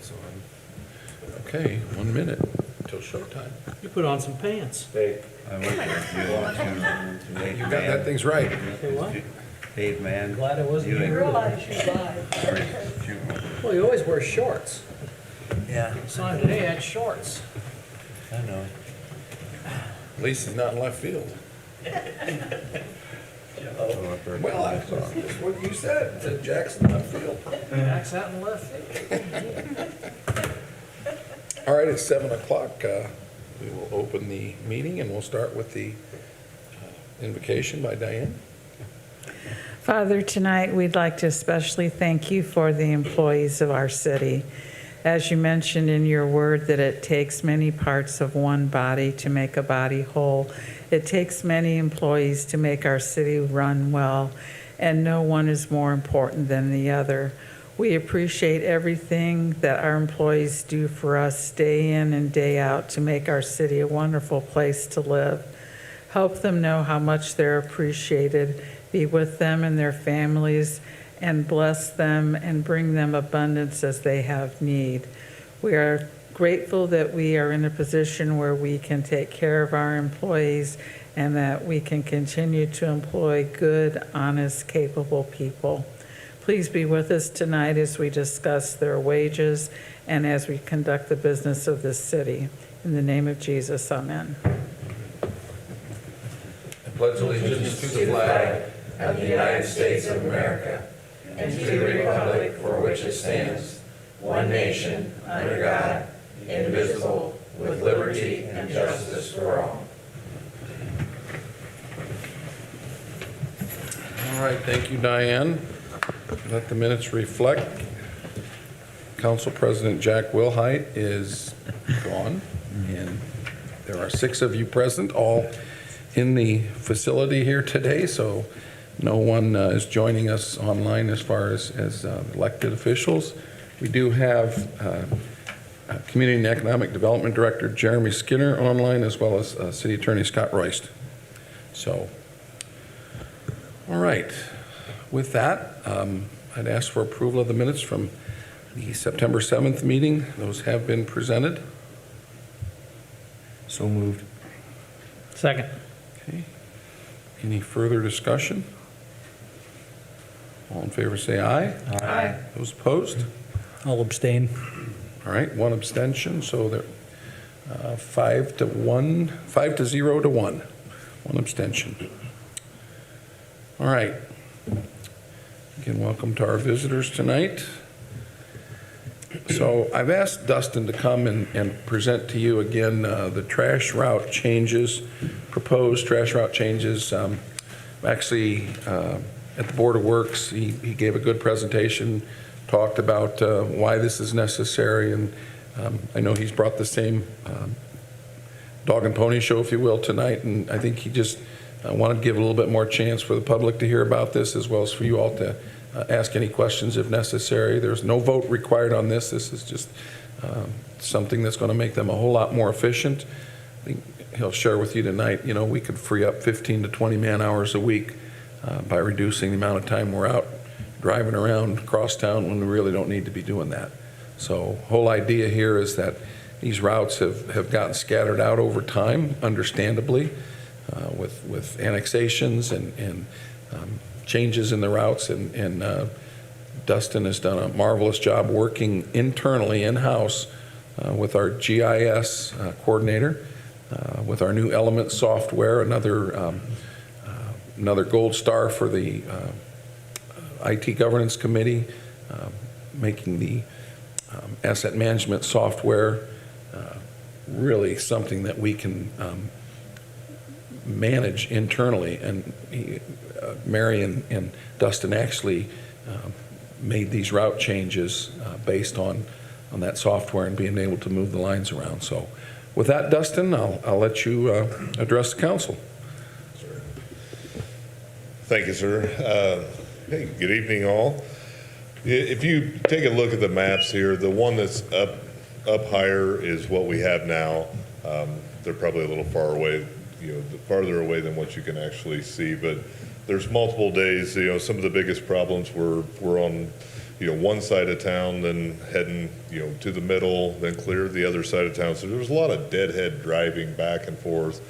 So okay, 1 minute till showtime. You put on some pants. Hey, I want to make You got that thing's right. Say what? Dave Mann. Glad it wasn't Ewing. you. Realize you lied. Well, he always wears shorts. Yeah, Saw him today, he had shorts. I know. At least he's not in left field. Well, that's what you said Jackson left field. Backs out in left field. All right, it's 7 o'clock. We will open the meeting and we'll start with the invocation by Diane. Father, tonight we'd like to especially thank you for the employees of our city. As you mentioned in your word that it takes many parts of one body to make a body whole, it takes many employees to make our city run well, and no one is more important than the other. We appreciate everything that our employees do for us day in and day out to make our city a wonderful place to live. Help them know how much they're appreciated. Be with them and their families, and bless them and bring them abundance as they have need. We are grateful that we are in a position where we can take care of our employees and that we can continue to employ good, honest, capable people. Please be with us tonight as we discuss their wages and as we conduct the business of this city. In the name of Jesus, amen. I pledge allegiance to the flag of the United States of America and to the republic for which it stands, one nation, under God, indivisible, with liberty and justice for all. All right, thank you, Diane. Let the minutes reflect. Council President Jack Wilhite is gone, and there are 6 of you present, all in the facility here today, so no one is joining us online as far as elected officials. We do have Community and Economic Development Director Jeremy Skinner online, as well as City Attorney Scott Royst. So, all right. With that, I'd ask for approval of the minutes from the September 7th meeting. Those have been presented. So moved. Second. Okay. Any further discussion? All in favor say aye. Aye. Those opposed? I'll abstain. All right, 1 abstention, so there, 5 to 0 to 1. 1 abstention. All right. Again, welcome to our visitors tonight. So I've asked Dustin to come and present to you again the trash route changes, proposed trash route changes. Actually, at the Board of Works, he gave a good presentation, talked about why this is necessary, and I know he's brought the same dog and pony show, if you will, tonight, and I think he just wanted to give a little bit more chance for the public to hear about this, as well as for you all to ask any questions if necessary. There's no vote required on this. This is just something that's going to make them a whole lot more efficient. I think he'll share with you tonight, you know, we could free up 15 to 20 man hours a week by reducing the amount of time we're out driving around across town when we really don't need to be doing that. So whole idea here is that these routes have gotten scattered out over time, understandably, with annexations and changes in the routes, and Dustin has done a marvelous job working internally, in-house, with our GIS coordinator, with our new Element software, another gold star for the IT Governance Committee, making the asset management software really something that we can manage internally. And Mary and Dustin actually made these route changes based on that software and being able to move the lines around. So with that, Dustin, I'll let you address the council. Thank you, sir. Hey, good evening, all. If you take a look at the maps here, the one that's up higher is what we have now. They're probably a little far away, you know, farther away than what you can actually see, but there's multiple days, some of the biggest problems were on, one side of town, then heading, to the middle, then clear the other side of town. So there was a lot of deadhead driving back and forth.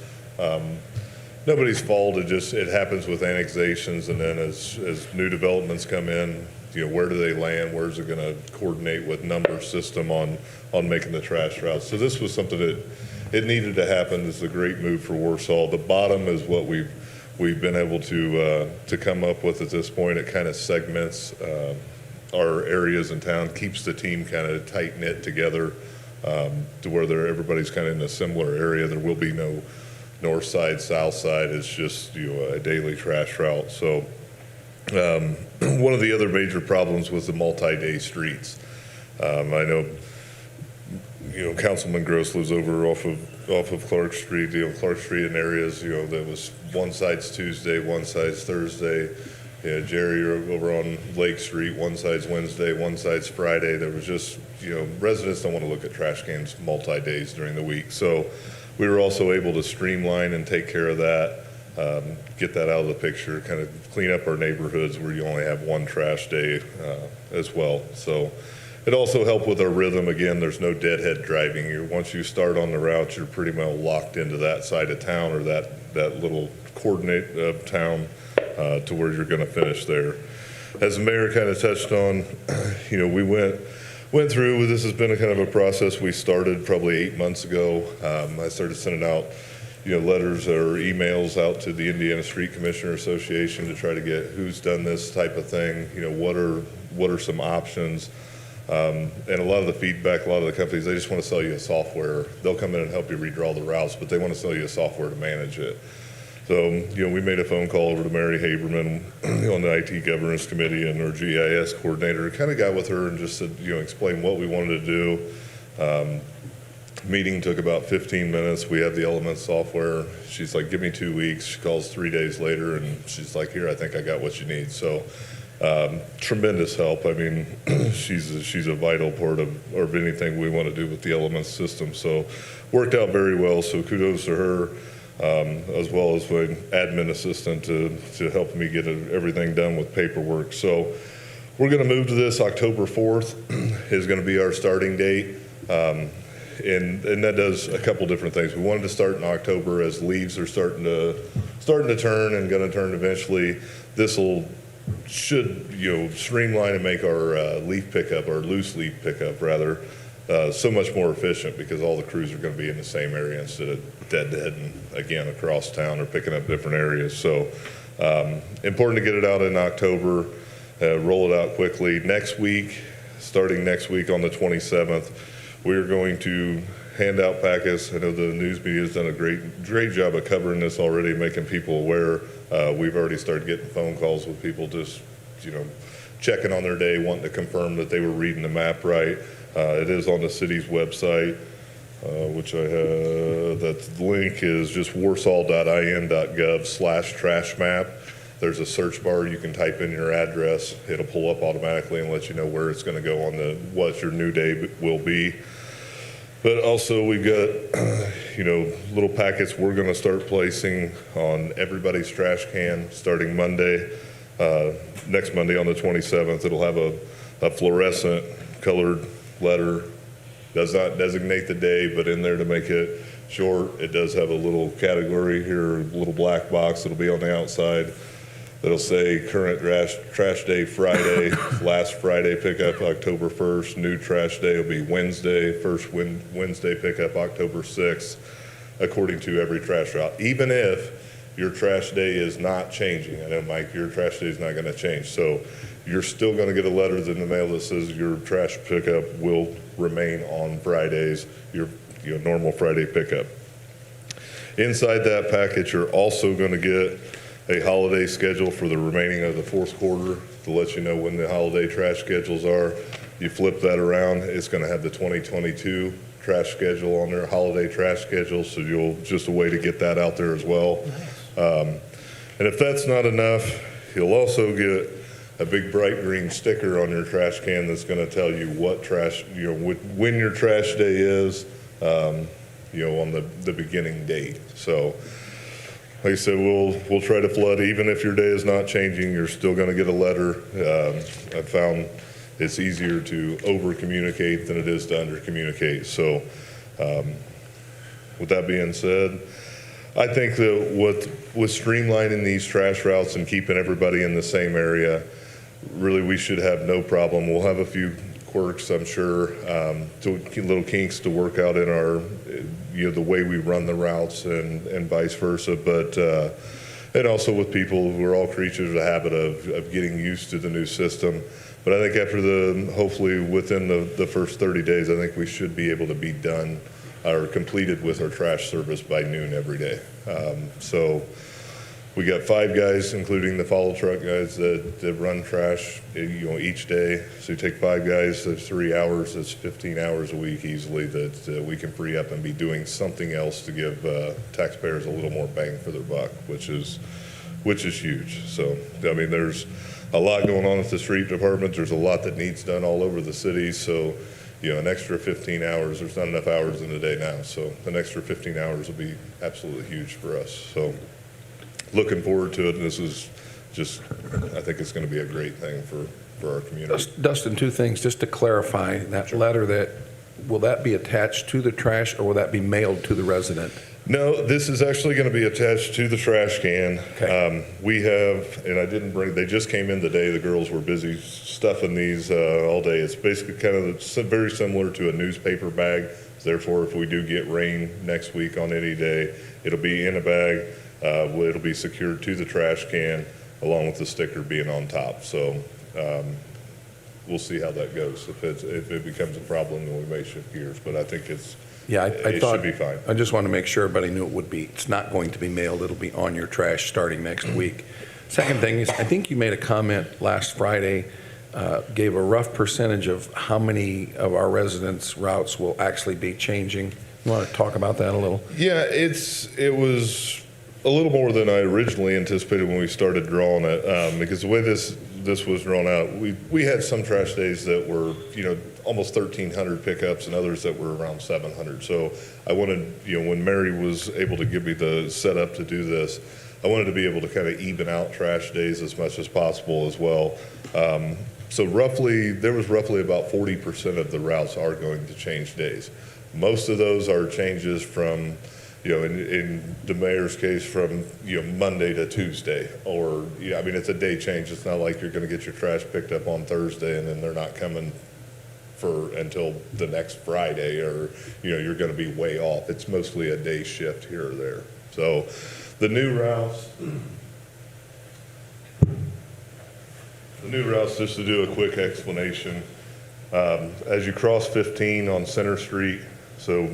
Nobody's fault. It happens with annexations, and then as new developments come in, where do they land? Where's it going to coordinate with number system on making the trash routes? So this was something that it needed to happen. This is a great move for Warsaw. The bottom is what we've been able to come up with at this point. It kind of segments our areas in town, keeps the team kind of tight knit together to where everybody's kind of in a similar area. There will be no north side, south side. It's just a daily trash route. So one of the other major problems was the multi-day streets. I know Councilman Gross lives over off of Clark Street. Clark Street in areas that was one side's Tuesday, one side's Thursday. Jerry over on Lake Street, one side's Wednesday, one side's Friday. There was just residents don't want to look at trash cans multi-days during the week. So we were also able to streamline and take care of that, get that out of the picture, kind of clean up our neighborhoods where you only have one trash day as well. So it also helped with our rhythm. Again, there's no deadhead driving. Once you start on the route, you're pretty well locked into that side of town or that little coordinate of town to where you're going to finish there. As the mayor kind of touched on, we went through, this has been a kind of a process we started probably 8 months ago. I started sending out, letters or emails out to the Indiana Street Commissioner Association to try to get who's done this type of thing, what are some options. And a lot of the feedback, a lot of the companies, they just want to sell you a software. They'll come in and help you redraw the routes, but they want to sell you a software to manage it. So, we made a phone call over to Mary Haberman on the IT Governance Committee and our GIS coordinator. Kind of got with her and just said, explain what we wanted to do. Meeting took about 15 minutes. We have the Elements software. She's like, give me 2 weeks. She calls 3 days later and she's like, here, I think I got what you need. So tremendous help. I mean, she's a vital part of anything we want to do with the Elements system. So worked out very well. So kudos to her. As well as my admin assistant to help me get everything done with paperwork. So we're going to move to this. October 4th is going to be our starting date. And that does a couple different things. We wanted to start in October as leaves are starting to turn and going to turn eventually. This should streamline and make our leaf pickup, our loose leaf pickup rather, so much more efficient because all the crews are going to be in the same area instead of deadheading again across town or picking up different areas. So important to get it out in October, roll it out quickly. Starting next week on the 27th, we're going to hand out packets. I know the news media has done a great job of covering this already, making people aware. We've already started getting phone calls with people just, checking on their day, wanting to confirm that they were reading the map right. It is on the city's website, which I have, that link is just warsaw.in.gov/trash map. There's a search bar. You can type in your address. It'll pull up automatically and let you know where it's going to go on what your new day will be. But also we've got, little packets we're going to start placing on everybody's trash can starting Monday, next Monday on the 27th. It'll have a fluorescent colored letter. Does not designate the day, but in there to make it short, it does have a little category here, a little black box. It'll be on the outside. It'll say current trash day Friday, last Friday pickup October 1st, new trash day will be Wednesday, first Wednesday pickup October 6th, according to every trash route. Even if your trash day is not changing. I know, Mike, your trash day is not going to change. So you're still going to get a letter in the mail that says your trash pickup will remain on Fridays, your normal Friday pickup. Inside that package, you're also going to get a holiday schedule for the remaining of the fourth quarter to let you know when the holiday trash schedules are. You flip that around, it's going to have the 2022 trash schedule on there, holiday trash schedule, so just a way to get that out there as well. And if that's not enough, you'll also get a big bright green sticker on your trash can that's going to tell you what trash, when your trash day is, on the beginning date. So like I said, we'll try to flood. Even if your day is not changing, you're still going to get a letter. I've found it's easier to over-communicate than it is to under-communicate. So with that being said, I think that with streamlining these trash routes and keeping everybody in the same area, really we should have no problem. We'll have a few quirks, I'm sure, little kinks to work out in our, the way we run the routes and vice versa. But and also with people, we're all creatures of habit of getting used to the new system. But I think after hopefully within the first 30 days, I think we should be able to be done or completed with our trash service by noon every day. So we got 5 guys, including the follow truck guys that run trash, each day. So you take 5 guys, that's 3 hours, that's 15 hours a week easily that we can free up and be doing something else to give taxpayers a little more bang for their buck, which is huge. So, I mean, there's a lot going on with the street department. There's a lot that needs done all over the city. So, an extra 15 hours, there's not enough hours in the day now. So an extra 15 hours will be absolutely huge for us. So looking forward to it. This is just, I think it's going to be a great thing for our community. Dustin, 2 things, just to clarify, that letter, will that be attached to the trash or will that be mailed to the resident? No, this is actually going to be attached to the trash can. Okay. We have, and I didn't bring, they just came in today. The girls were busy stuffing these all day. It's basically kind of very similar to a newspaper bag. Therefore, if we do get rain next week on any day, it'll be in a bag. It'll be secured to the trash can along with the sticker being on top. So we'll see how that goes. If it becomes a problem, then we may shift gears. But I think Yeah, I it thought, should be fine. I just want to make sure everybody knew it would be. It's not going to be mailed. It'll be on your trash starting next week. Second thing is, I think you made a comment last Friday, gave a rough percentage of how many of our residents' routes will actually be changing. You want to talk about that a little? Yeah, it was a little more than I originally anticipated when we started drawing it, because the way this was drawn out, we had some trash days that were, almost 1,300 pickups and others that were around 700. So I wanted, when Mary was able to give me the setup to do this, I wanted to be able to kind of even out trash days as much as possible as well. So there was roughly about 40% of the routes are going to change days. Most of those are changes from, in the mayor's case, from, Monday to Tuesday, or, it's a day change. It's not like you're going to get your trash picked up on Thursday and then they're not coming until the next Friday, or, you're going to be way off. It's mostly a day shift here or there. So the new routes, just to do a quick explanation, as you cross 15 on Center Street, so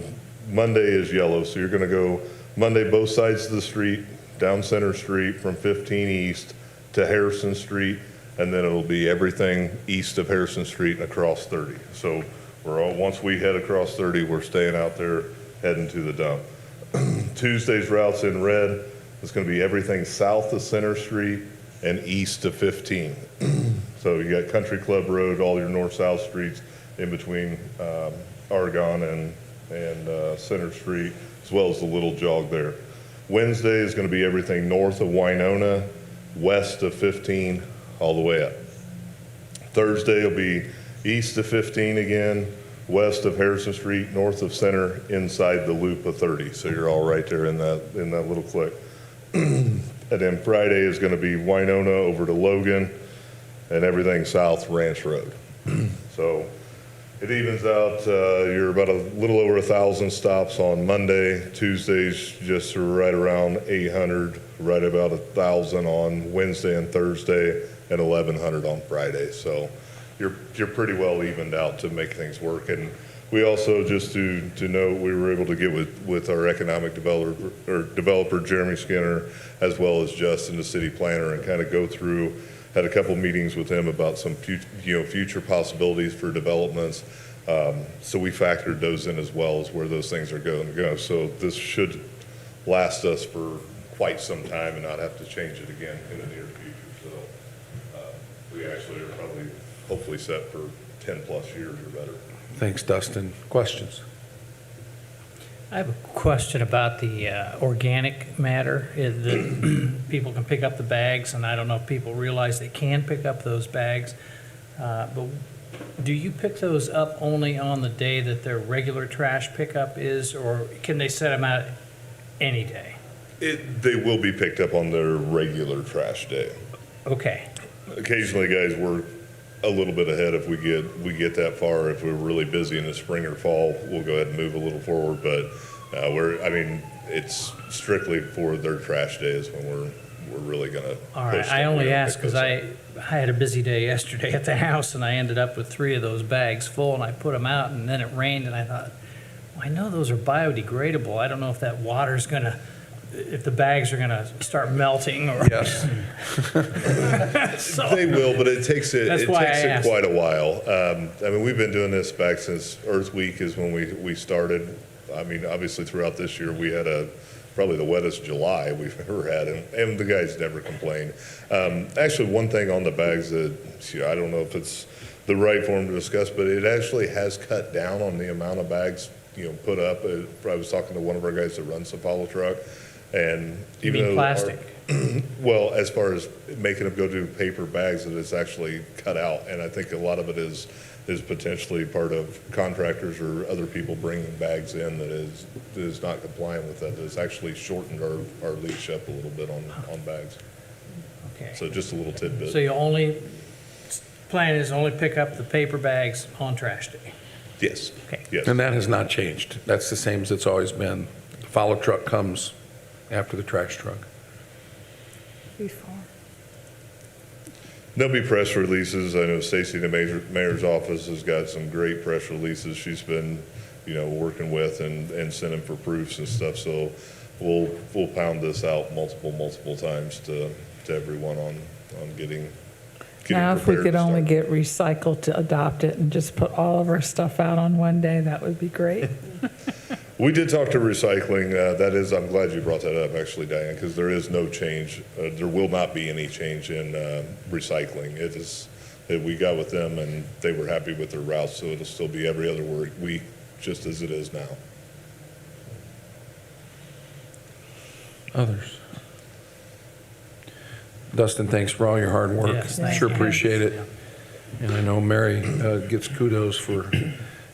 Monday is yellow, so you're going to go Monday both sides of the street, down Center Street from 15 east to Harrison Street, and then it'll be everything east of Harrison Street and across 30. So once we head across 30, we're staying out there heading to the dump. Tuesday's routes in red is going to be everything south of Center Street and east of 15. So you got Country Club Road, all your north-south streets in between Argonne and Center Street, as well as the little jog there. Wednesday is going to be everything north of Winona, west of 15, all the way up. Thursday will be east of 15 again, west of Harrison Street, north of Center, inside the loop of 30. So you're all right there in that little click. And then Friday is going to be Winona over to Logan, and everything south Ranch Road. So it evens out. You're about a little over 1,000 stops on Monday. Tuesday's just right around 800, right about 1,000 on Wednesday and Thursday, and 1,100 on Friday. So you're pretty well evened out to make things work. And we also, just to know, we were able to get with our economic developer Jeremy Skinner, as well as Justin, the city planner, and kind of go through. Had a couple meetings with him about some future possibilities for developments. So we factored those in as well as where those things are going to go. So this should last us for quite some time and not have to change it again in the near future. So we actually are probably hopefully set for 10 plus years or better. Thanks, Dustin. Questions? I have a question about the organic matter. People can pick up the bags, and I don't know if people realize they can pick up those bags. But do you pick those up only on the day that their regular trash pickup is, or can they set them out any day? They will be picked up on their regular trash day. Okay, Occasionally, guys work a little bit ahead if we get that far. If we're really busy in the spring or fall, we'll go ahead and move a little forward. But it's strictly for their trash days when we're really gonna. all right. I only asked because I had a busy day yesterday at the house, and I ended up with 3 of those bags full, and I put them out, and then it rained, and I thought, well, I know those are biodegradable. I don't know if that water's gonna, if the bags are gonna start melting or. Yes. So- They will, but it takes That's why I asked. quite a while. We've been doing this back since Earth Week is when we started. Obviously throughout this year, we had probably the wettest July we've ever had, and the guys never complained. Actually, one thing on the bags that, I don't know if it's the right form to discuss, but it actually has cut down on the amount of bags, put up. I was talking to one of our guys that runs the follow truck, and You even mean though plastic? well, as far as making them go to paper bags, that it's actually cut out, and I think a lot of it is potentially part of contractors or other people bringing bags in that is not compliant with that. It's actually shortened our leash up a little bit on bags. Okay. So just a little tidbit. So plan is only pick up the paper bags on trash day? Yes. Okay. Yes. And that has not changed. That's the same as it's always been. The follow truck comes after the trash truck. Before. There'll be press releases. I know Stacy, the mayor's office, has got some great press releases she's been, working with and sending for proofs and stuff. So we'll pound this out multiple times to everyone on getting Now, if we prepared could to only start. get Recycle to adopt it and just put all of our stuff out on one day, that would be great. We did talk to recycling. I'm glad you brought that up, actually, Diane, because there is no change. There will not be any change in recycling. It is that we got with them, and they were happy with their routes, so it'll still be every other week, just as it is now. Others? Dustin, thanks for all your hard work. Yes, thank Sure you. appreciate it. And I know Mary gets kudos for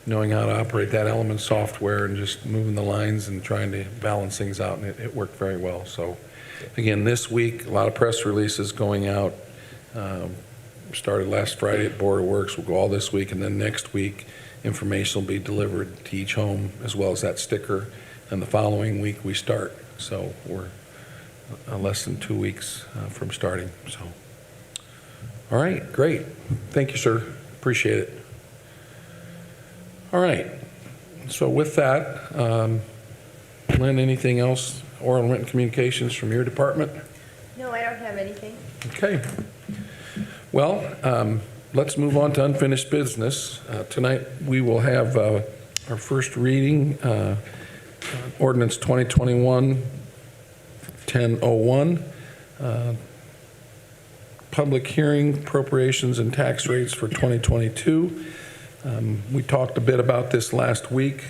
knowing how to operate that Element software and just moving the lines and trying to balance things out, and it worked very well. So again, this week, a lot of press releases going out. Started last Friday at Board of Works. We'll go all this week, and then next week, information will be delivered to each home as well as that sticker. And the following week, we start. So we're less than 2 weeks from starting. So, all right, great. Thank you, sir. Appreciate it. All right. So with that, Lynn, anything else, oral and written communications from your department? No, I don't have anything. Okay. Well, let's move on to unfinished business. Tonight, we will have our first reading, ordinance 2021-1001, public hearing, appropriations and tax rates for 2022. We talked a bit about this last week.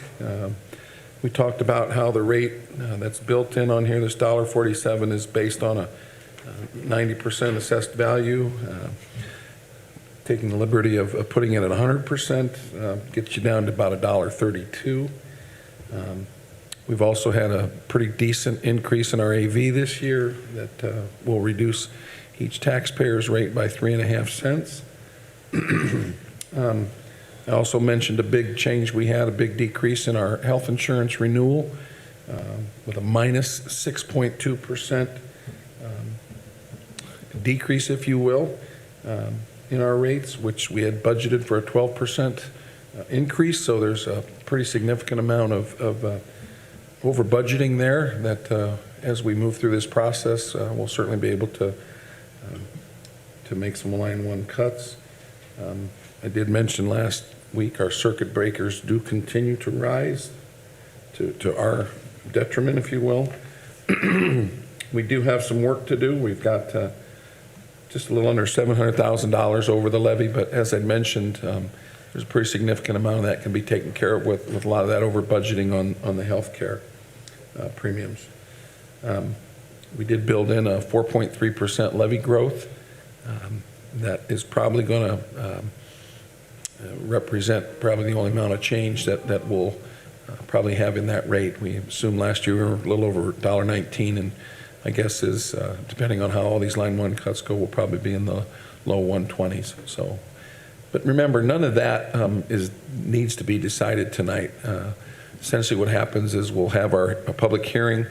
We talked about how the rate that's built in on here, this $1.47, is based on a 90% assessed value. Taking the liberty of putting it at 100% gets you down to about $1.32. We've also had a pretty decent increase in our AV this year that will reduce each taxpayer's rate by 3.5 cents. I also mentioned a big change we had, a big decrease in our health insurance renewal with a minus 6.2% decrease, if you will, in our rates, which we had budgeted for a 12% increase. So there's a pretty significant amount of over budgeting there that as we move through this process, we'll certainly be able to make some line one cuts. I did mention last week our circuit breakers do continue to rise to our detriment, if you will. We do have some work to do. We've got just a little under $700,000 over the levy, but as I mentioned, there's a pretty significant amount of that can be taken care of with a lot of that over budgeting on the healthcare premiums. We did build in a 4.3% levy growth. That is probably going to represent probably the only amount of change that we'll probably have in that rate. We assumed last year we were a little over $1.19, and I guess is, depending on how all these line one cuts go, we'll probably be in the low 120s. So, but remember, none of that needs to be decided tonight. Essentially what happens is we'll have a public hearing.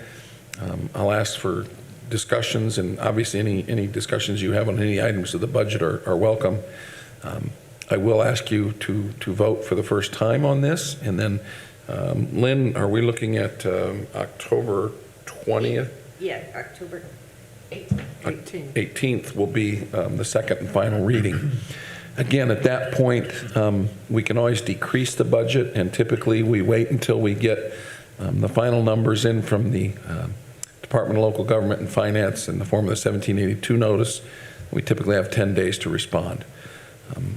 I'll ask for discussions, and obviously any discussions you have on any items of the budget are welcome. I will ask you to vote for the first time on this, and then Lynn, are we looking at October 20th? Yeah, October 18th. 18th will be the second and final reading. Again, at that point, we can always decrease the budget, and typically we wait until we get the final numbers in from the Department of Local Government and Finance in the form of the 1782 notice. We typically have 10 days to respond.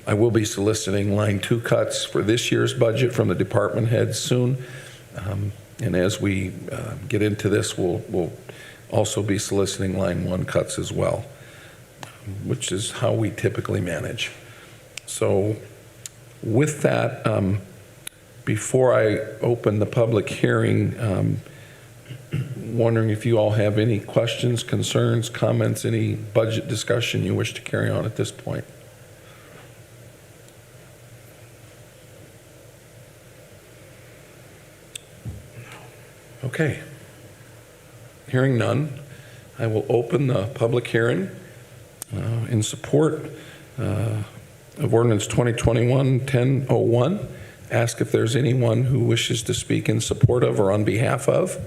I will be soliciting line 2 cuts for this year's budget from the department heads soon. And as we get into this, we'll also be soliciting line 1 cuts as well, which is how we typically manage. So with that, before I open the public hearing, wondering if you all have any questions, concerns, comments, any budget discussion you wish to carry on at this point. Okay. Hearing none, I will open the public hearing in support of ordinance 2021-1001. Ask if there's anyone who wishes to speak in support of or on behalf of.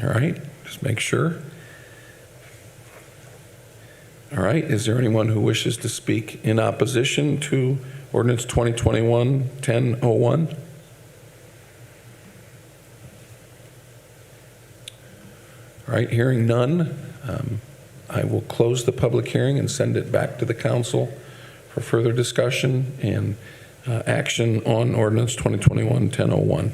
All right, just make sure. All right, is there anyone who wishes to speak in opposition to ordinance 2021-1001? All right, hearing none, I will close the public hearing and send it back to the council for further discussion and action on ordinance 2021-1001.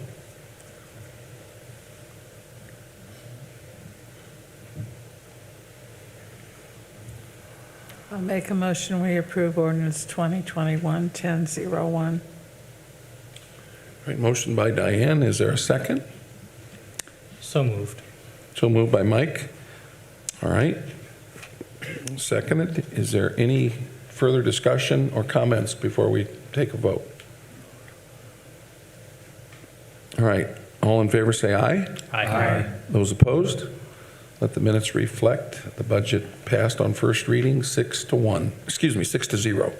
I'll make a motion, we approve ordinance 2021-1001. All right, motion by Diane. Is there a second? So moved. So moved by Mike. All right. Seconded. Is there any further discussion or comments before we take a vote? All right. All in favor say aye. Aye. Those opposed? Let the minutes reflect the budget passed on first reading 6-1. Excuse me, 6-0.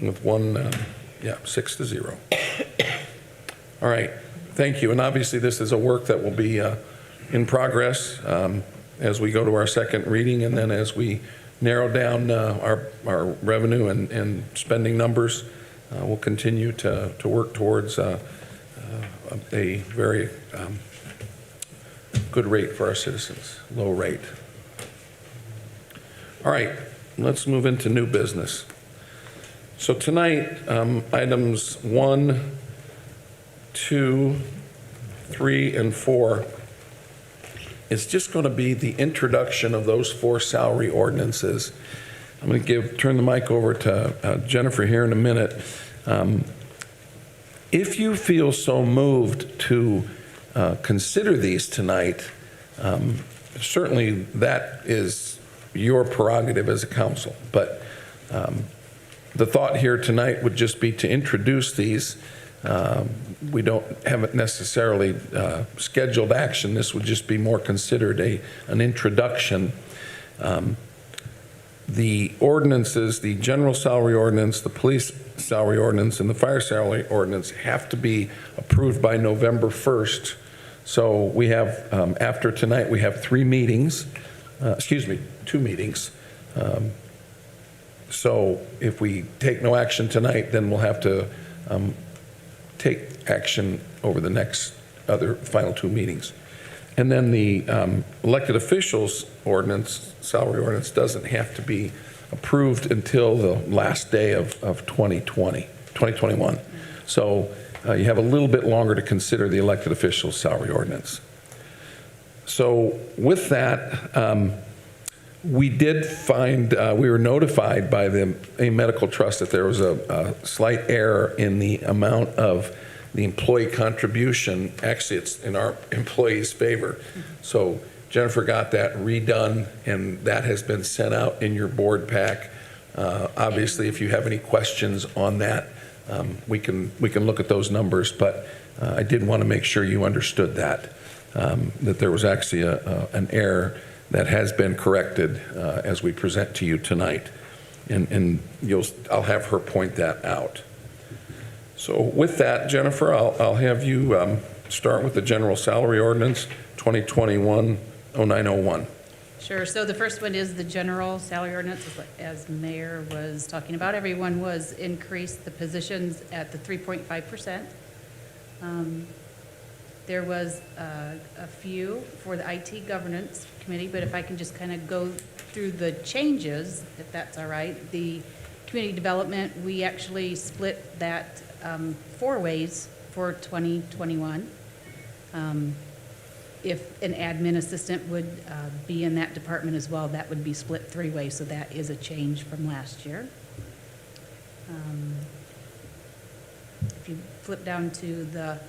With one, 6-0. All right. Thank you. And obviously, this is a work that will be in progress as we go to our second reading, and then as we narrow down our revenue and spending numbers, we'll continue to work towards a very good rate for our citizens, low rate. All right, let's move into new business. So tonight, items 1, 2, 3, and 4 is just going to be the introduction of those 4 salary ordinances. I'm going to turn the mic over to Jennifer here in a minute. If you feel so moved to consider these tonight, certainly that is your prerogative as a council. But the thought here tonight would just be to introduce these. We don't have it necessarily scheduled action. This would just be more considered an introduction. The ordinances, the general salary ordinance, the police salary ordinance, and the fire salary ordinance have to be approved by November 1st. So we have, after tonight, we have 2 meetings. So if we take no action tonight, then we'll have to take action over the next final 2 meetings. And then the elected officials ordinance, salary ordinance, doesn't have to be approved until the last day of 2021. So you have a little bit longer to consider the elected officials salary ordinance. So with that, we did find, we were notified by the A Medical Trust that there was a slight error in the amount of the employee contribution. Actually, it's in our employees' favor. So Jennifer got that redone, and that has been sent out in your board pack. Obviously, if you have any questions on that, we can look at those numbers, but I did want to make sure you understood that, that there was actually an error that has been corrected as we present to you tonight. And I'll have her point that out. So with that, Jennifer, I'll have you start with the general salary ordinance 2021-0901. Sure. So the first one is the general salary ordinance, as the mayor was talking about. Everyone was increased the positions at the 3.5%. There was a few for the IT governance committee, but if I can just kind of go through the changes, if that's all right. The community development, we actually split that 4 ways for 2021. If an admin assistant would be in that department as well, that would be split 3 ways, so that is a change from last year. If you flip down to the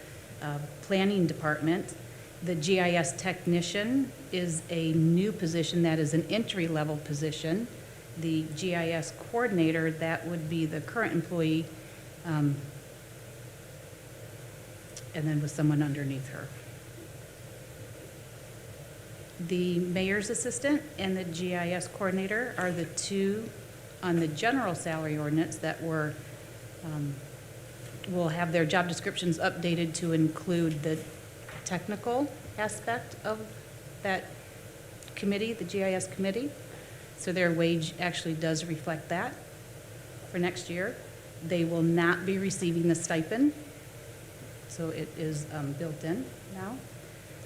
planning department, the GIS technician is a new position that is an entry-level position. The GIS coordinator, that would be the current employee, and then with someone underneath her. The mayor's assistant and the GIS coordinator are the 2 on the general salary ordinance that will have their job descriptions updated to include the technical aspect of that committee, the GIS committee. So their wage actually does reflect that for next year. They will not be receiving the stipend, so it is built in now.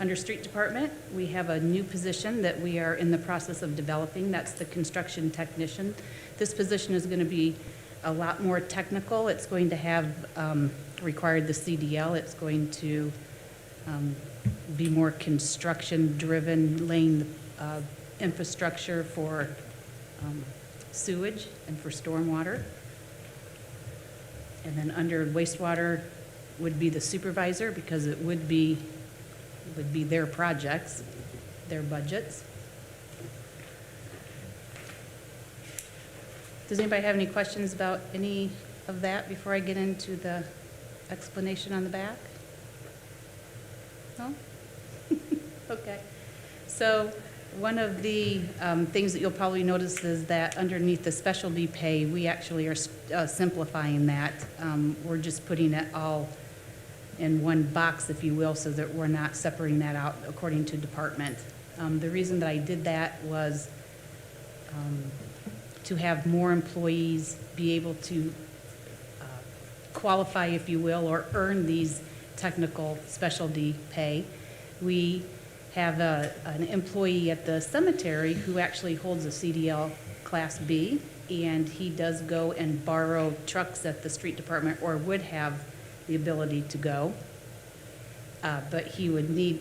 Under street department, we have a new position that we are in the process of developing. That's the construction technician. This position is going to be a lot more technical. It's going to have required the CDL. It's going to be more construction-driven, laying infrastructure for sewage and for stormwater. And then under wastewater would be the supervisor, because it would be their projects, their budgets. Does anybody have any questions about any of that before I get into the explanation on the back? No? Okay. So one of the things that you'll probably notice is that underneath the specialty pay, we actually are simplifying that. We're just putting it all in one box, if you will, so that we're not separating that out according to department. The reason that I did that was to have more employees be able to qualify, if you will, or earn these technical specialty pay. We have an employee at the cemetery who actually holds a CDL Class B, and he does go and borrow trucks at the street department, or would have the ability to go, but he would need,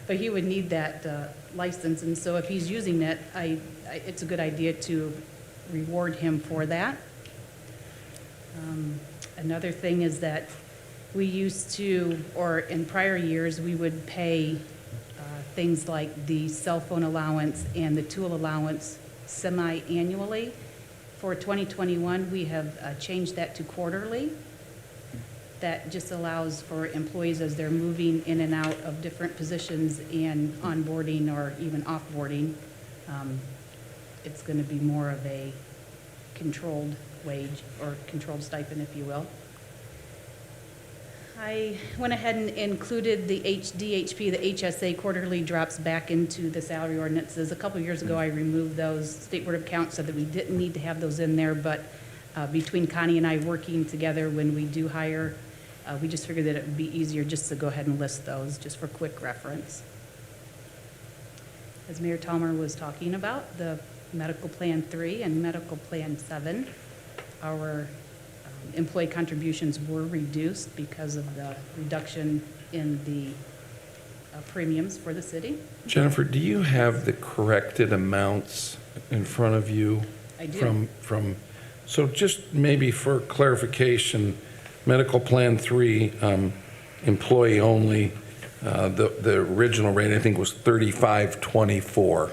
but he would need that license, and so if he's using it, it's a good idea to reward him for that. Another thing is that we used to, or in prior years, we would pay things like the cell phone allowance and the tool allowance semi-annually. For 2021, we have changed that to quarterly. That just allows for employees, as they're moving in and out of different positions and onboarding or even offboarding, it's going to be more of a controlled wage or controlled stipend, if you will. I went ahead and included the DHP, the HSA quarterly drops back into the salary ordinances. A couple of years ago, I removed those. State Board of Accounts said that we didn't need to have those in there, but between Connie and I working together when we do hire, we just figured that it would be easier just to go ahead and list those, just for quick reference. as Mayor Talmer was talking about, the Medical Plan 3 and Medical Plan 7, our employee contributions were reduced because of the reduction in the premiums for the city. Jennifer, do you have the corrected amounts in front of you? I do. So just maybe for clarification, Medical Plan 3, employee only, the original rate, I think, was $35.24,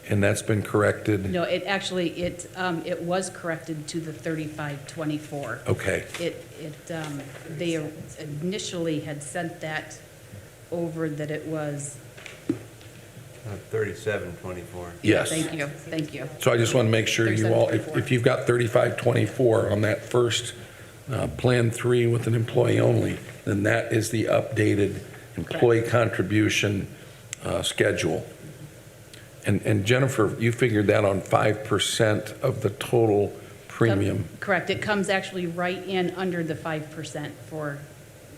and that's been corrected? No, it actually, it was corrected to the 35.24. Okay, They initially had sent that over that it was, 3724. yes. thank you. So I just want to make sure you all, 37.24. if you've got 35.24 on that first Plan 3 with an employee only, then that is the updated employee contribution schedule. And Jennifer, you figured that on 5% of the total premium. Correct, it comes actually right in under the 5% for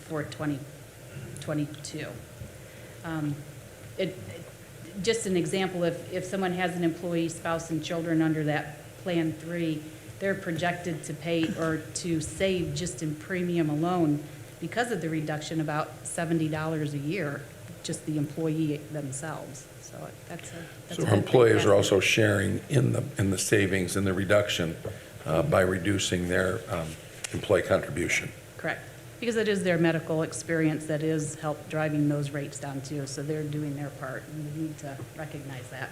2022. Just an example, if someone has an employee, spouse, and children under that Plan 3, they're projected to pay or to save just in premium alone, because of the reduction, about $70 a year, just the employee themselves. So that's a So good our thing. employers are also sharing in the savings and the reduction by reducing their employee contribution. Correct, because it is their medical experience that is help driving those rates down too, so they're doing their part, and we need to recognize that.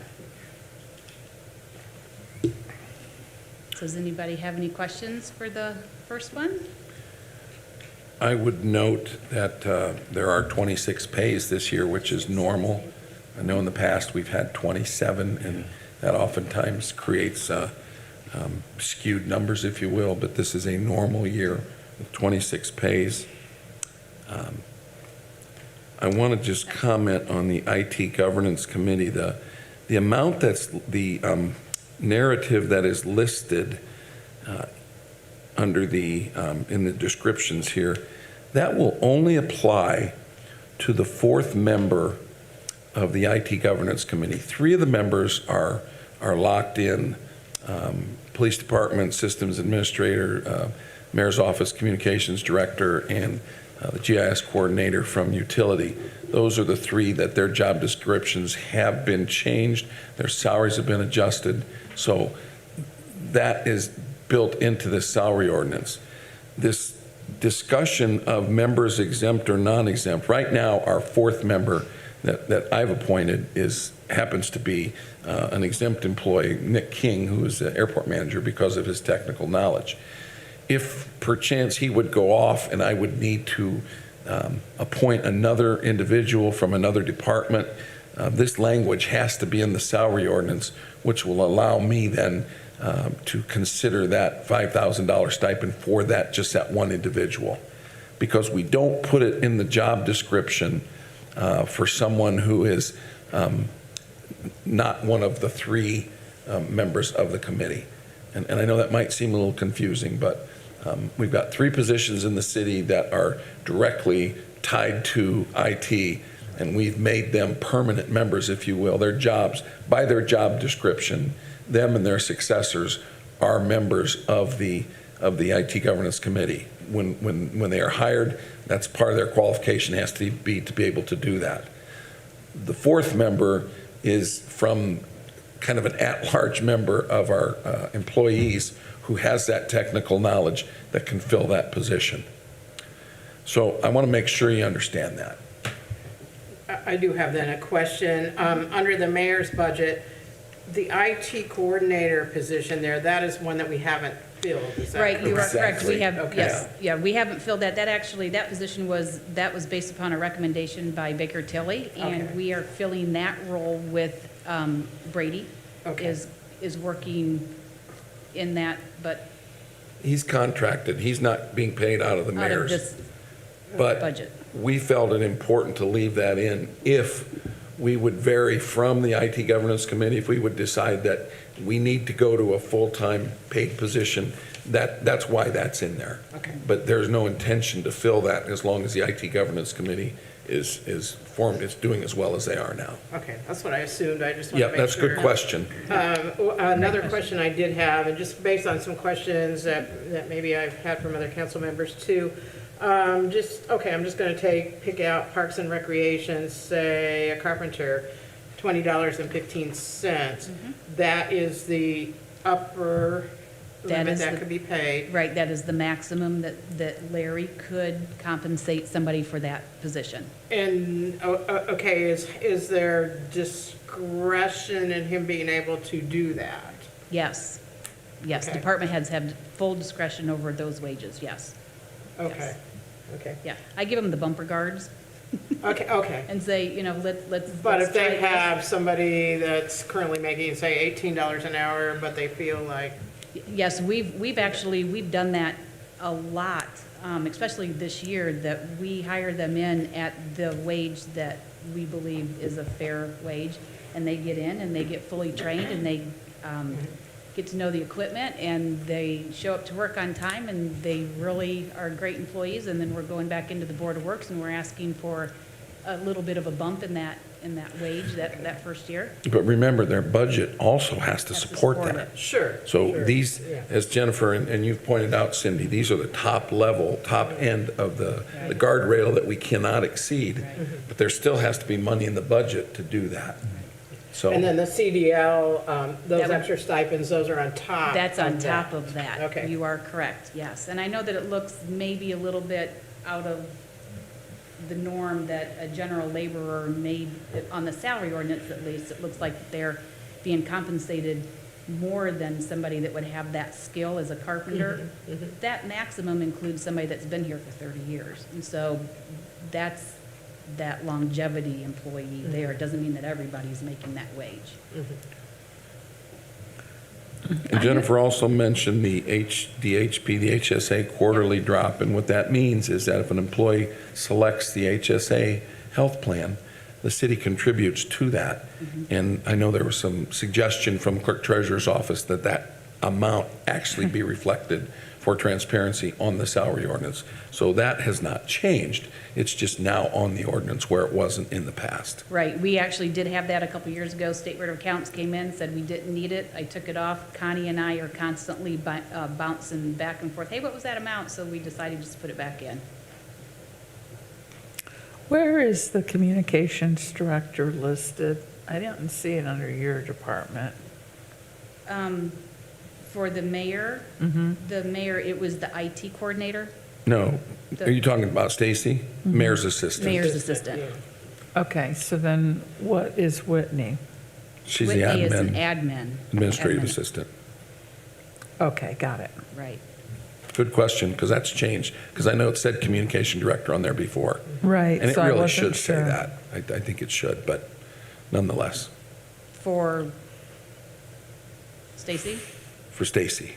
So does anybody have any questions for the first one? I would note that there are 26 pays this year, which is normal. I know in the past we've had 27, and that oftentimes creates skewed numbers, if you will, but this is a normal year with 26 pays. I want to just comment on the IT Governance Committee. The amount that's the narrative that is listed under in the descriptions here, that will only apply to the fourth member of the IT Governance Committee. 3 of the members are locked in: Police Department Systems Administrator, Mayor's Office Communications Director, and the GIS Coordinator from Utility. Those are the 3 that their job descriptions have been changed. Their salaries have been adjusted. So that is built into the salary ordinance. This discussion of members exempt or non-exempt, right now our 4th member that I've appointed happens to be an exempt employee, Nick King, who is the airport manager, because of his technical knowledge. If perchance he would go off and I would need to appoint another individual from another department, this language has to be in the salary ordinance, which will allow me then to consider that $5,000 stipend for just that one individual. Because we don't put it in the job description for someone who is not one of the 3 members of the committee. And I know that might seem a little confusing, but we've got 3 positions in the city that are directly tied to IT, and we've made them permanent members, if you will. Their jobs, by their job description, them and their successors are members of the IT Governance Committee. When they are hired, that's part of their qualification, has to be able to do that. The 4th member is from kind of an at-large member of our employees who has that technical knowledge that can fill that position. So I want to make sure you understand that. I do have then a question. Under the mayor's budget, the IT coordinator position there, that is one that we haven't filled, is that Right, you are correct? correct. We have, Okay. yes, yeah, we haven't filled that. That position was based upon a recommendation by Baker Tilly, and Okay. we are filling that role with Brady. Okay. Is working in that, but He's contracted. He's not being paid out of the out of mayor's. this But budget. we felt it important to leave that in if we would vary from the IT Governance Committee, if we would decide that we need to go to a full-time paid position, that's why that's in there. Okay. But there's no intention to fill that as long as the IT Governance Committee is doing as well as they are now. Okay, that's what I assumed, I just want to Yeah, make that's a sure. good question. Another question I did have, and just based on some questions that maybe I've had from other council members too, I'm just going to pick out Parks and Recreation, say a carpenter, $20.15. That is the upper That limit is that the- could be paid. Right, that is the maximum that Larry could compensate somebody for that position. And, okay, is there discretion in him being able to do that? Yes. Yes, Okay. department heads have full discretion over those wages, yes. Okay, okay, Yeah, I give them the bumper guards okay. and say, you know, let's. But let's if they try this. have somebody that's currently making, say, $18 an hour, but they feel like, Yes, we've done that a lot, especially this year, that we hire them in at the wage that we believe is a fair wage. And they get in and they get fully trained and they get to know the equipment and they show up to work on time and they really are great employees. And then we're going back into the Board of Works and we're asking for a little bit of a bump in that wage that first year. But remember, their budget also has to Has to support support that. it. sure. So sure, these, yeah. as Jennifer and you've pointed out, Cindy, these are the top level, top end of the guardrail that we cannot exceed. But there still has to be money in the budget to do that. So. And then the CDL, those That would- extra stipends, those are on top. That's on of top that. of that. Okay. You are correct, yes. And I know that it looks maybe a little bit out of the norm that a general laborer made, on the salary ordinance at least, it looks like they're being compensated more than somebody that would have that skill as a carpenter. That maximum includes somebody that's been here for 30 years. And so that's that longevity employee there. It doesn't mean that everybody's making that wage. And Jennifer also mentioned the HP, the HSA quarterly drop, and what that means is that if an employee selects the HSA health plan, the city contributes to that. And I know there was some suggestion from Clerk Treasurer's office that that amount actually be reflected for transparency on the salary ordinance. So that has not changed. It's just now on the ordinance where it wasn't in the past. Right, we actually did have that a couple years ago. State Board of Accounts came in, said we didn't need it. I took it off. Connie and I are constantly bouncing back and forth. Hey, what was that amount? So we decided just to put it back in. Where is the communications director listed? I didn't see it under your department. For the mayor, it was the IT coordinator, No, are you talking about Stacy? Mayor's assistant? mayor's assistant. Okay, so then what is Whitney? She's the Whitney is an admin, admin. administrative Admin, assistant. Okay, got it. Right. Good question, because that's changed, because I know it said communication director on there before. Right, And it so I really wasn't should say sure. that. I think it should, but nonetheless, For Stacy? for Stacy.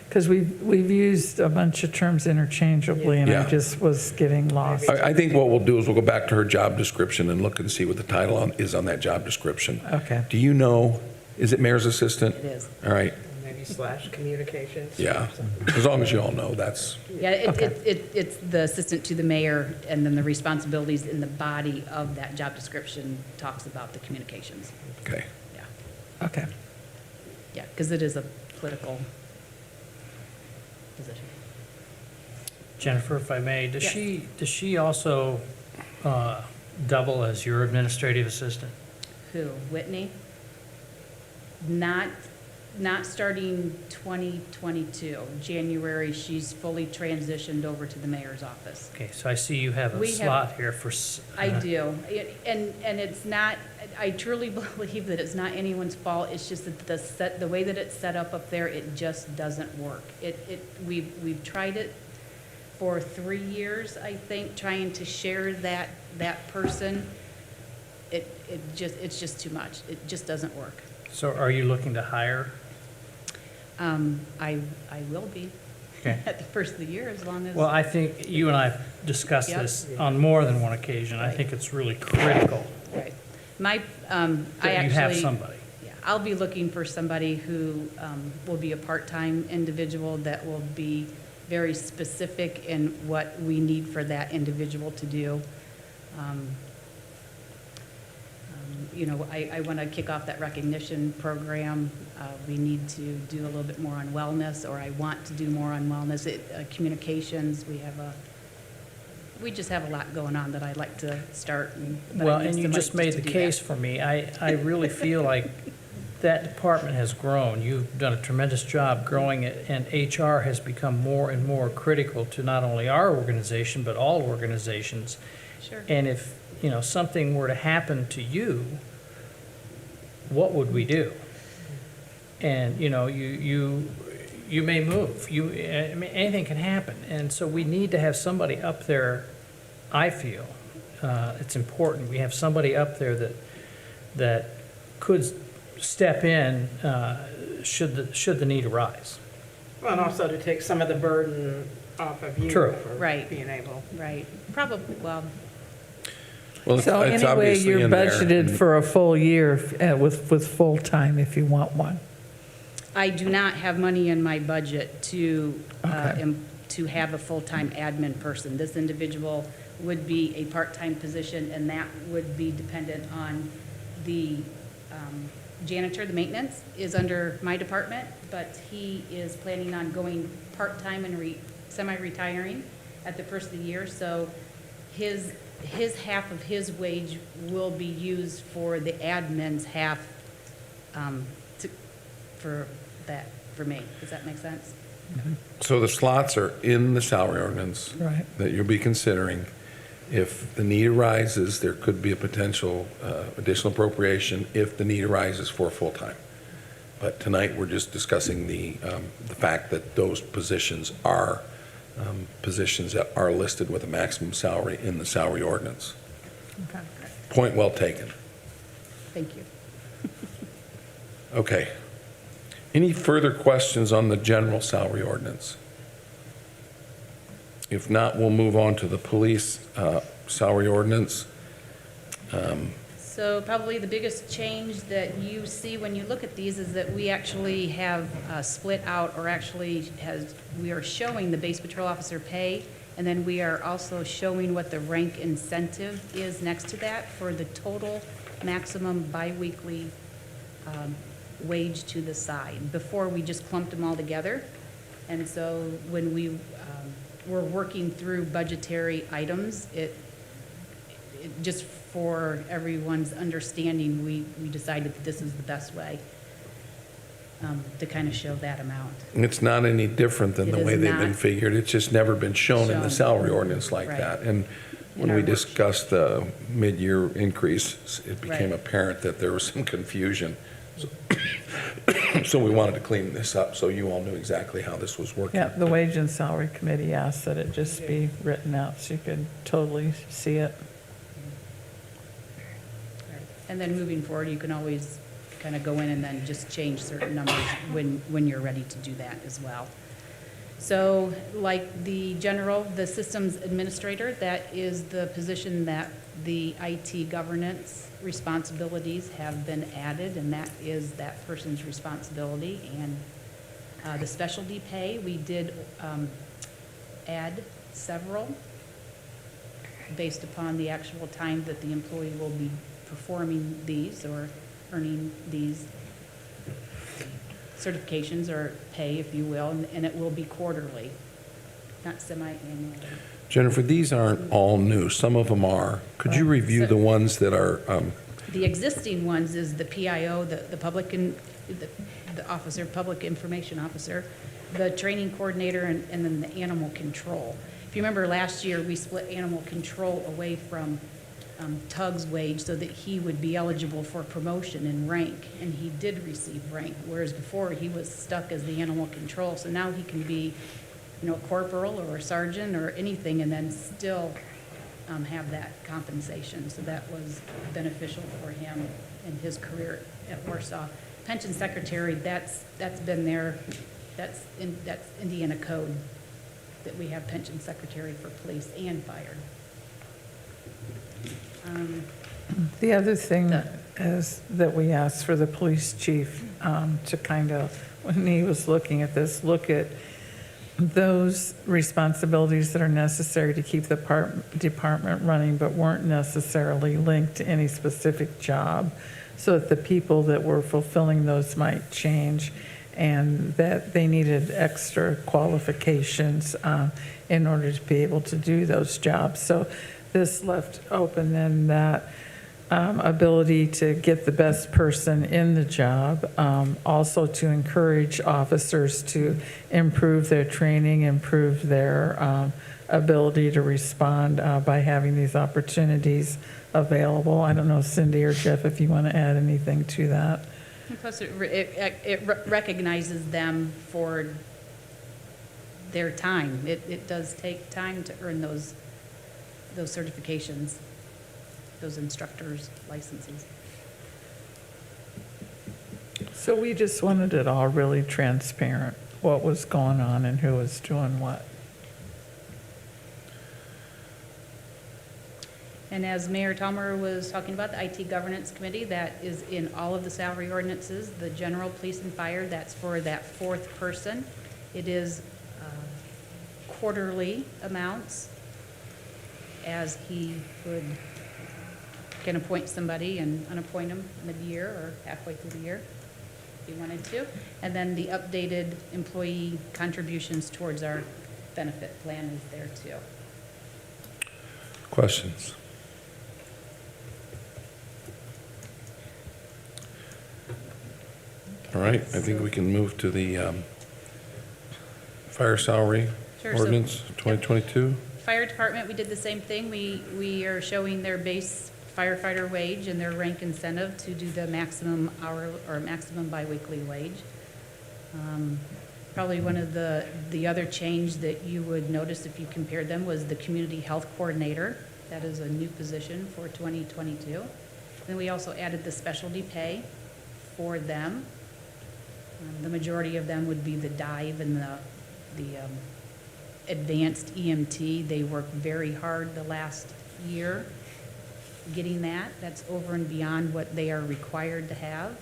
Because we've used a bunch of terms interchangeably, and I Yeah. just was getting lost. I think what we'll do is we'll go back to her job description and look and see what the title is on that job description. Okay. Do you know, is it mayor's assistant? It is. All right, Maybe / communications. yeah. As long as you all know, that's, Yeah, Okay. it's the assistant to the mayor, and then the responsibilities in the body of that job description talks about the communications. okay. Yeah, Okay. yeah, because it is a political position. Jennifer, if I may, does Yes. she also double as your administrative assistant? Who, Whitney? Not starting 2022. January, she's fully transitioned over to the mayor's office. Okay, so I see you have a We have- slot here for. I do. And it's not, I truly believe that it's not anyone's fault. It's just that the way that it's set up there, it just doesn't work. We've tried it for 3 years, I think, trying to share that person. It's just too much. It just doesn't work. So are you looking to hire? I will be Okay. at the first of the year, as long as. Well, I think you and I have discussed Yep. this on more than one occasion. I think it's really critical Right. I that you have actually. somebody. Yeah, I'll be looking for somebody who will be a part-time individual that will be very specific in what we need for that individual to do. You know, I want to kick off that recognition program. We need to do a little bit more on wellness, or I want to do more on wellness. Communications, we just have a lot going on that I'd like to start. But I Well, need and you somebody just made to the do case that. for me. I really feel like that department has grown. You've done a tremendous job growing it, and HR has become more and more critical to not only our organization, but all organizations. Sure. And if, you know, something were to happen to you, what would we do? And, you know, you may move. I mean, anything can happen. And so we need to have somebody up there, I feel. It's important. We have somebody up there that could step in should the need arise. Well, and also to take some of the burden off of you. True. For Right. being able. Right, probably, well, Well, it's So anyway, obviously you're in there. budgeted for a full year with full-time if you want one. I do not have money in my budget to, Okay. to have a full-time admin person. This individual would be a part-time position, and that would be dependent on the janitor. The maintenance is under my department, but he is planning on going part-time and semi-retiring at the first of the year. So his half of his wage will be used for the admin's half for me. Does that make sense? So the slots are in the salary ordinance. Right. That you'll be considering. If the need arises, there could be a potential additional appropriation if the need arises for full-time. But tonight, we're just discussing the fact that those positions are positions that are listed with a maximum salary in the salary ordinance. Okay. Point well taken. Thank you. Okay. Any further questions on the general salary ordinance? If not, we'll move on to the police salary ordinance. So probably the biggest change that you see when you look at these is that we actually have split out, or actually we are showing the base patrol officer pay, and then we are also showing what the rank incentive is next to that for the total maximum biweekly wage to the side. Before, we just clumped them all together. And so when we were working through budgetary items, it just for everyone's understanding, we decided that this is the best way to kind of show that amount. It's not any different than It the is way they've been not. figured. It's just never been shown in the Shown. salary ordinance like Right. that. And when In we our worksheet. discussed the mid-year increase, it became Right. apparent that there was some confusion. So we wanted to clean this up so you all knew exactly how this was working. Yeah, the Wage and Salary Committee asked that it just be written out so you could totally see it. And then moving forward, you can always kind of go in and then just change certain numbers when you're ready to do that as well. So like the systems administrator, that is the position that the IT governance responsibilities have been added, and that is that person's responsibility. And the specialty pay, we did add several based upon the actual time that the employee will be performing these or earning these certifications or pay, if you will, and it will be quarterly, not semi-annually. Jennifer, these aren't all new. Some of them are. Could you review the ones that are, The existing ones is the PIO, the public, the officer, public information officer, the training coordinator, and then the animal control. If you remember last year, we split animal control away from Tug's wage so that he would be eligible for promotion in rank, and he did receive rank, whereas before he was stuck as the animal control. So now he can be, a corporal or a sergeant or anything, and then still have that compensation. So that was beneficial for him in his career at Warsaw. Pension secretary, that's been there. That's Indiana code, that we have pension secretary for police and fire. The other thing The- is that we asked for the police chief to kind of, when he was looking at this, look at those responsibilities that are necessary to keep the department running, but weren't necessarily linked to any specific job, so that the people that were fulfilling those might change, and that they needed extra qualifications in order to be able to do those jobs. So this left open then that ability to get the best person in the job, also to encourage officers to improve their training, improve their ability to respond by having these opportunities available. I don't know, Cindy or Jeff, if you want to add anything to that. And plus, it recognizes them for their time. It does take time to earn those certifications, those instructors' licenses. So we just wanted it all really transparent, what was going on and who was doing what. And as Mayor Talmer was talking about, the IT Governance Committee, that is in all of the salary ordinances. The general police and fire, that's for that fourth person. It is quarterly amounts, as he can appoint somebody and unappoint them mid-year or halfway through the year, if he wanted to. And then the updated employee contributions towards our benefit plan is there too. Questions? All right, I think we can move to the fire salary Sure, so- ordinance 2022. Fire department, we did the same thing. We are showing their base firefighter wage and their rank incentive to do the maximum hour or maximum biweekly wage. Probably one of the other change that you would notice if you compared them was the community health coordinator. That is a new position for 2022. Then we also added the specialty pay for them. The majority of them would be the dive and the advanced EMT. They worked very hard the last year getting that. That's over and beyond what they are required to have.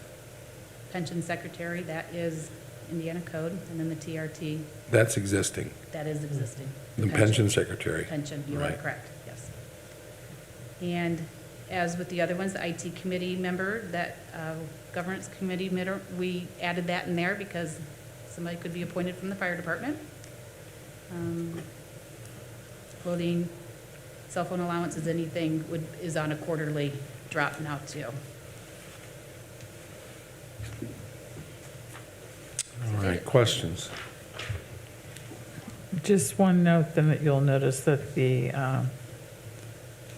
Pension secretary, that is Indiana code, and then the TRT, That's existing. that is existing. The pension secretary. Pension, you are Right. correct, yes. And as with the other ones, the IT committee member, that governance committee member, we added that in there because somebody could be appointed from the fire department. Clothing, cell phone allowances, anything is on a quarterly drop now too. All right, questions? Just one note then that you'll notice that the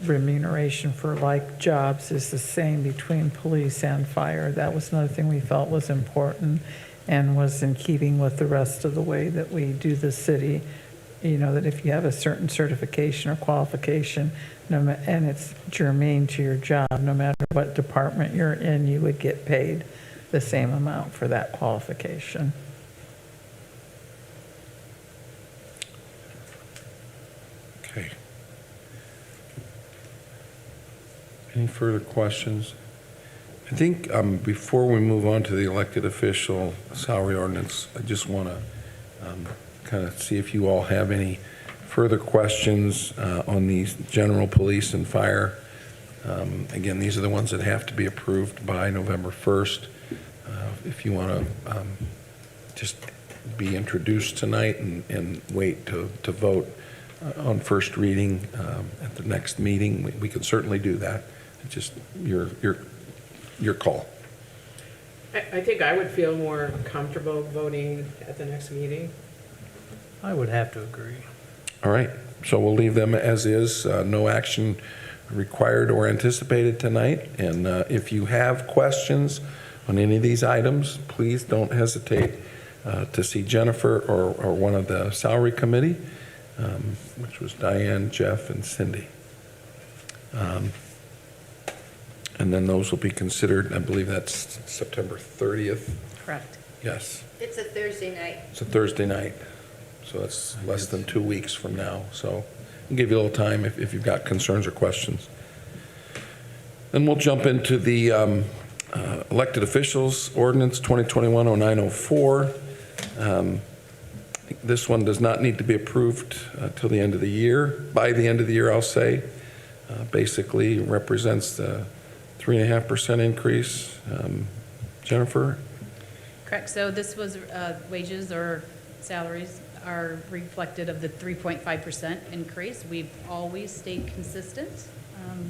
remuneration for like jobs is the same between police and fire. That was another thing we felt was important and was in keeping with the rest of the way that we do the city. You know, that if you have a certain certification or qualification, and it's germane to your job, no matter what department you're in, you would get paid the same amount for that qualification. Okay. Any further questions? I think before we move on to the elected official salary ordinance, I just want to kind of see if you all have any further questions on these general police and fire. Again, these are the ones that have to be approved by November 1st. If you want to just be introduced tonight and wait to vote on first reading at the next meeting, we can certainly do that. It's just your call. I think I would feel more comfortable voting at the next meeting. I would have to agree. All right, so we'll leave them as is, no action required or anticipated tonight. And if you have questions on any of these items, please don't hesitate to see Jennifer or one of the salary committee, which was Diane, Jeff, and Cindy. And then those will be considered, I believe that's September 30th. Correct. Yes, It's a Thursday night. it's a Thursday night, so it's less than 2 weeks from now. So I'll give you a little time if you've got concerns or questions. Then we'll jump into the elected officials ordinance 2021-0904. This one does not need to be approved till the end of the year. By the end of the year, I'll say. Basically represents the 3.5% increase. Jennifer? Correct, so this was wages or salaries are reflected of the 3.5% increase. We've always stayed consistent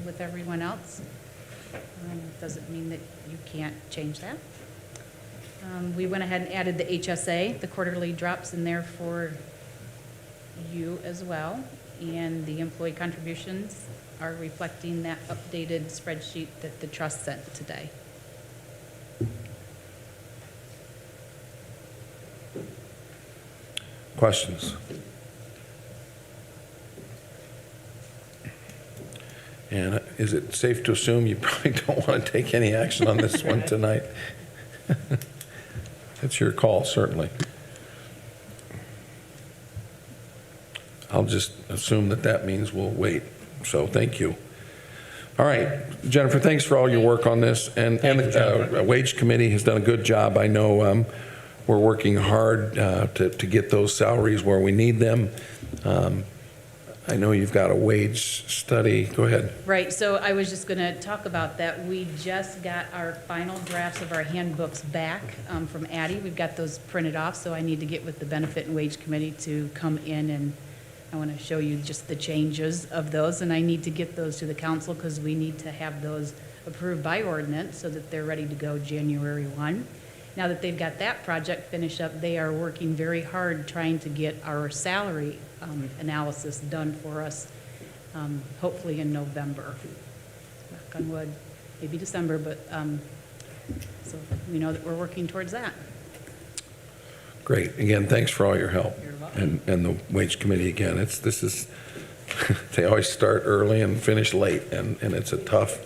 with everyone else. Doesn't mean that you can't change that. We went ahead and added the HSA, the quarterly drops in there for you as well. And the employee contributions are reflecting that updated spreadsheet that the trust sent today. Questions? And is it safe to assume you probably don't want to take any action on this one tonight? It's your call, certainly. I'll just assume that that means we'll wait. So thank you. All right, Jennifer, thanks for all your work on this. And the Wage Committee has done a good job. I know we're working hard to get those salaries where we need them. I know you've got a wage study. Go ahead. Right, so I was just going to talk about that. We just got our final drafts of our handbooks back from Addie. We've got those printed off, so I need to get with the Benefit and Wage Committee to come in, and I want to show you just the changes of those, and I need to get those to the council because we need to have those approved by ordinance so that they're ready to go January 1. Now that they've got that project finished up, they are working very hard trying to get our salary analysis done for us, hopefully in November. Knock on wood, maybe December, but so we know that we're working towards that. Great. Again, thanks for all your help. You're welcome. And the Wage Committee, again, this is, they always start early and finish late, and it's a tough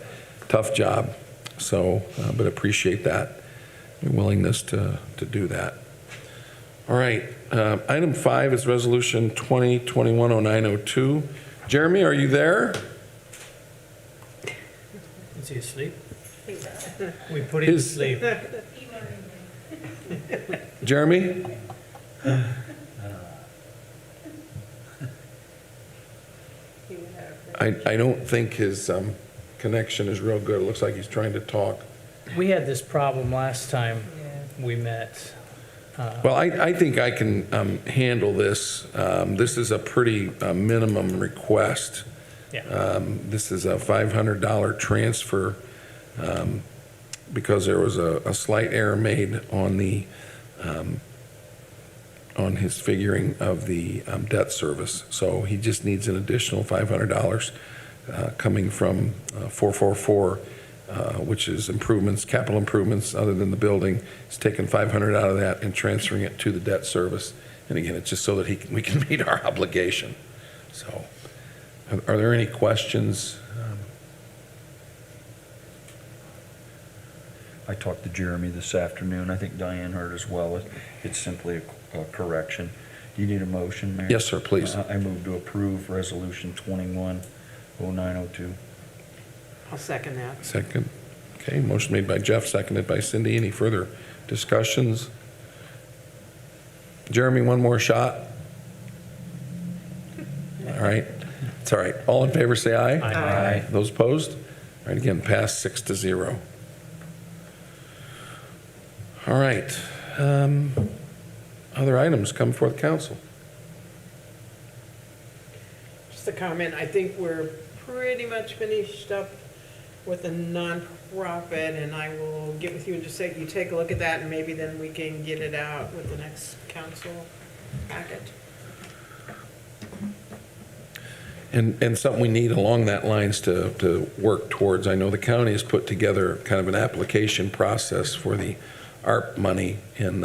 job. So, but appreciate that, your willingness to do that. All right, item 5 is Resolution 2021-0902. Jeremy, are you there? Is he asleep? We put him to His- sleep. Jeremy? I don't think his connection is real good. It looks like he's trying to talk. We had this problem last time we met. Well, I think I can handle this. This is a pretty minimum request. Yeah. This is a $500 transfer because there was a slight error made on the on his figuring of the debt service. So he just needs an additional $500 coming from 444, which is improvements, capital improvements other than the building. He's taking $500 out of that and transferring it to the debt service. And again, it's just so that we can meet our obligation. So are there any questions? I talked to Jeremy this afternoon. I think Diane heard as well. It's simply a correction. Do you need a motion, Mayor? Yes, sir, please. I move to approve Resolution 21-0902. I'll second that. Second. Okay, motion made by Jeff, seconded by Cindy. Any further discussions? Jeremy, one more shot? All right. It's all right. All in favor, say aye. Aye. Those opposed? All right, again, passed 6-0. All right. Other items come before the council. Just a comment, I think we're pretty much finished up with the nonprofit, and I will get with you and just say, you take a look at that, and maybe then we can get it out with the next council packet. And something we need along that lines to work towards. I know the county has put together kind of an application process for the ARP money, and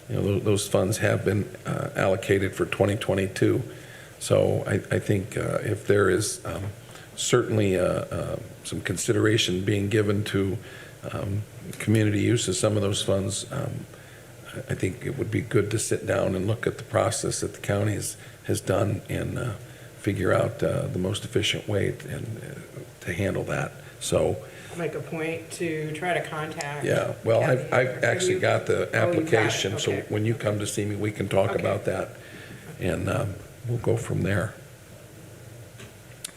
those funds have been allocated for 2022. So I think if there is certainly some consideration being given to community use of some of those funds, I think it would be good to sit down and look at the process that the county has done and figure out the most efficient way to handle that. So, I'll make a point to try to contact. yeah, well, Kathy. I've actually got the Oh, you've got it, application, so okay. when you come to see me, we can talk Okay. about that. and we'll go from there.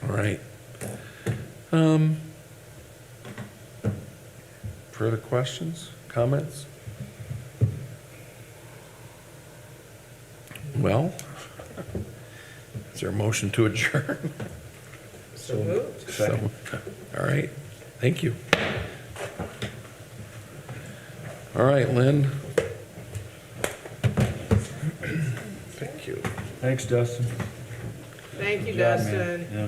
All right. Further questions, comments? Well, is there a motion to adjourn? So moved. So, all right, thank you. All right, Lynn. Thank you. Thanks, Dustin. Thank you, Good job, man. Dustin. Yeah.